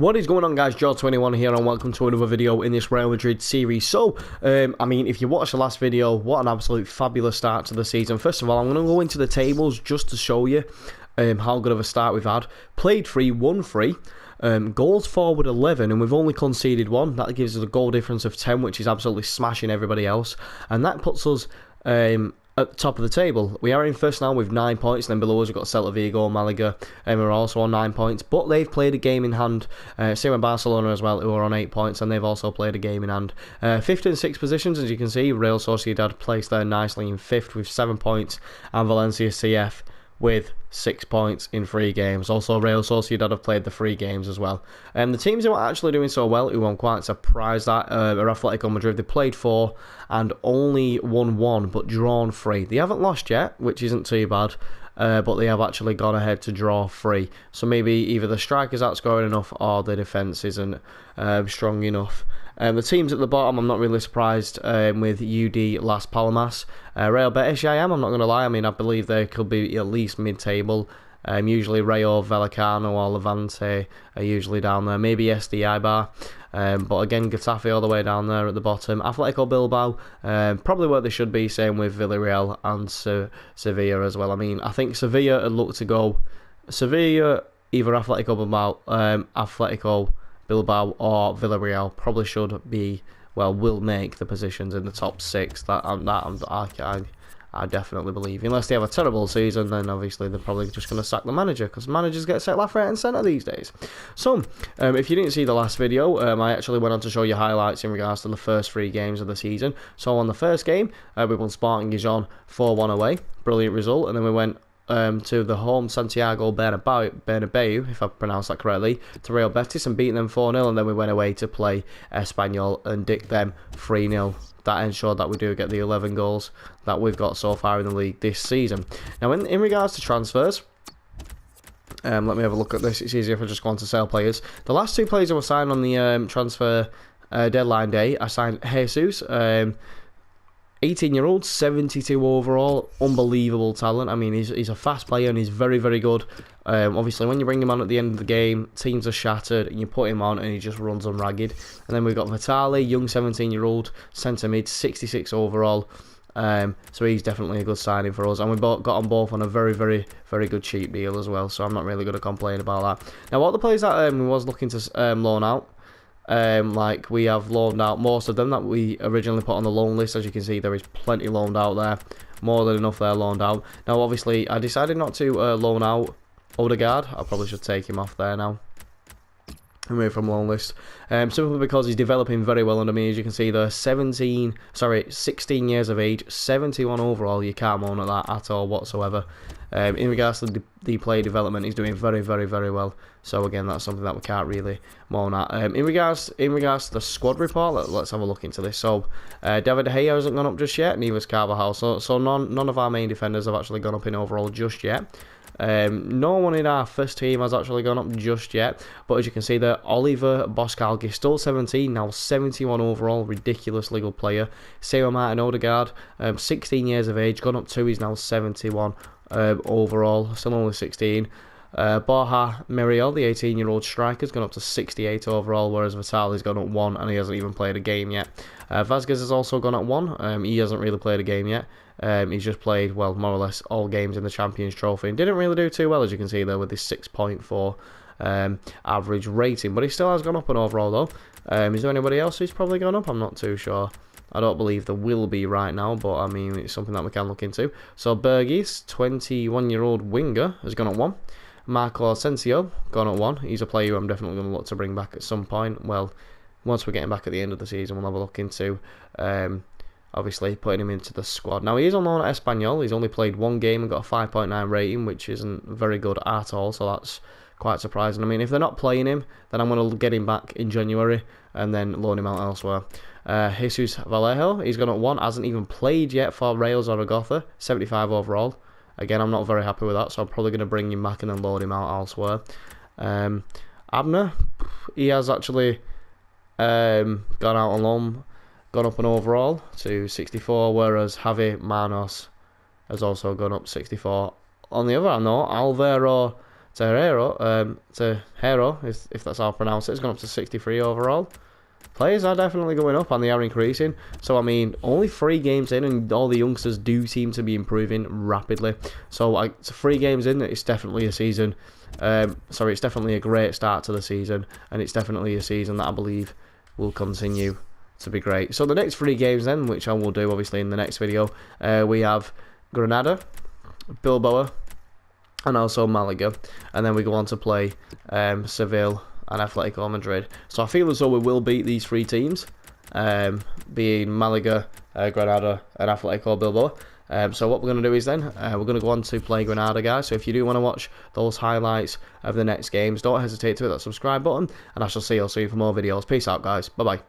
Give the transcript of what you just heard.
What is going on, guys? Joe21 here, and welcome to another video in this Real Madrid series. So, I mean, if you watched the last video, what an absolute fabulous start to the season. First of all, I'm going to go into the tables just to show you how good of a start we've had. Played 3, won 3. Goals forward 11, and we've only conceded 1. That gives us a goal difference of 10, which is absolutely smashing everybody else. And that puts us at the top of the table. We are in first now with 9 points, and then below us we've got Celta Vigo, Malaga, and we're also on 9 points, but they've played a game in hand. Same with Barcelona as well, who are on 8 points, and they've also played a game in hand. 5th and 6th positions, as you can see, Real Sociedad placed there nicely in 5th with 7 points, and Valencia CF with 6 points in 3 games. Also, Real Sociedad have played the 3 games as well. The teams who are actually doing so well, who I'm quite surprised at, are Atletico Madrid. They played 4 and only won 1, but drawn 3. They haven't lost yet, which isn't too bad, but they have actually gone ahead to draw 3. So maybe either the strikers aren't scoring enough or the defence isn't strong enough. The teams at the bottom, I'm not really surprised with UD Las Palmas. Real Betis, I'm not going to lie. I mean, I believe they could be at least mid-table. Usually Rayo Vallecano or Levante are usually down there. Maybe SD Eibar. But again, Getafe all the way down there at the bottom. Atletico Bilbao, probably where they should be. Same with Villarreal and Sevilla as well. I mean, I think Sevilla would look to go. Sevilla, either Atletico Bilbao or Villarreal probably should be, well, will make the positions in the top 6. I definitely believe. Unless they have a terrible season, then obviously they're probably just going to sack the manager, because managers get set left, right and centre these days. So, if you didn't see the last video, I actually went on to show you highlights in regards to the first 3 games of the season. So on the first game, we won Sporting Gijon 4-1 away. Brilliant result. And then we went to the home Santiago Bernabeu, if I pronounced that correctly, to Real Betis and beat them 4-0, and then we went away to play Espanyol and dick them 3-0. That ensured that we do get the 11 goals that we've got so far in the league this season. Now, in regards to transfers, let me have a look at this. It's easier if I just go on to sell players. The last 2 players that were signed on the transfer deadline day, I signed Jesus, 18-year-old, 72 overall, unbelievable talent. I mean, he's a fast player and he's very, very good. Obviously, when you bring him on at the end of the game, teams are shattered, and you put him on and he just runs them ragged. And then we've got Vitali, young 17-year-old, centre mid, 66 overall. So he's definitely a good signing for us, and we got on both on a very, very, very good cheap deal as well. So I'm not really going to complain about that. Now, what the players that we was looking to loan out, like we have loaned out most of them that we originally put on the loan list. As you can see, there is plenty loaned out there, more than enough there loaned out. Now, obviously, I decided not to loan out Odegaard. I probably should take him off there now, remove from loan list, simply because he's developing very well under me. As you can see, they're 16 years of age, 71 overall. You can't moan at that at all whatsoever. In regards to the play development, he's doing very, very, very well. So again, that's something that we can't really moan at. In regards to the squad report, let's have a look into this. So David De Gea hasn't gone up just yet, neither's Carvajal. So none of our main defenders have actually gone up in overall just yet. No one in our first team has actually gone up just yet, but as you can see there, Oliver Boscalgi, still 17, now 71 overall, ridiculously good player. Same with Martin Odegaard, 16 years of age, gone up 2, he's now 71 overall, still only 16. Borja Muriel, the 18-year-old striker, has gone up to 68 overall, whereas Vitali's gone up 1 and he hasn't even played a game yet. Vazquez has also gone up 1, he hasn't really played a game yet. He's just played, well, more or less all games in the Champions Trophy and didn't really do too well, as you can see there, with his 6.4 average rating, but he still has gone up an overall though. Is there anybody else who's probably gone up? I'm not too sure. I don't believe there will be right now, but I mean, it's something that we can look into. So Bergis, 21-year-old winger, has gone up 1. Marco Asensio, gone up 1. He's a player who I'm definitely going to look to bring back at some point. Well, once we're getting back at the end of the season, we'll have a look into obviously putting him into the squad. Now, he is on loan at Espanyol. He's only played 1 game and got a 5.9 rating, which isn't very good at all, so that's quite surprising. I mean, if they're not playing him, then I'm going to get him back in January and then loan him out elsewhere. Jesus Vallejo, he's gone at 1, hasn't even played yet for Real Zaragoza, 75 overall. Again, I'm not very happy with that, so I'm probably going to bring him back and then loan him out elsewhere. Abner, he has actually gone out on loan, gone up an overall to 64, whereas Javi Manos has also gone up 64. On the other hand, though, Alvaro if that's how I pronounce it, has gone up to 63 overall. Players are definitely going up and they are increasing. So, I mean, only 3 games in and all the youngsters do seem to be improving rapidly. So, 3 games in, it's definitely a season. It's definitely a great start to the season. And it's definitely a season that I believe will continue to be great. So, the next 3 games then, which I will do obviously in the next video, we have Granada, Bilbao, and also Malaga. And then we go on to play Seville and Atletico Madrid. So I feel as though we will beat these 3 teams, being Malaga, Granada, and Atletico Bilbao. So what we're going to do is then, we're going to go on to play Granada, guys. So if you do want to watch those highlights of the next games, don't hesitate to hit that subscribe button, and I shall see you all soon for more videos. Peace out, guys. Bye-bye.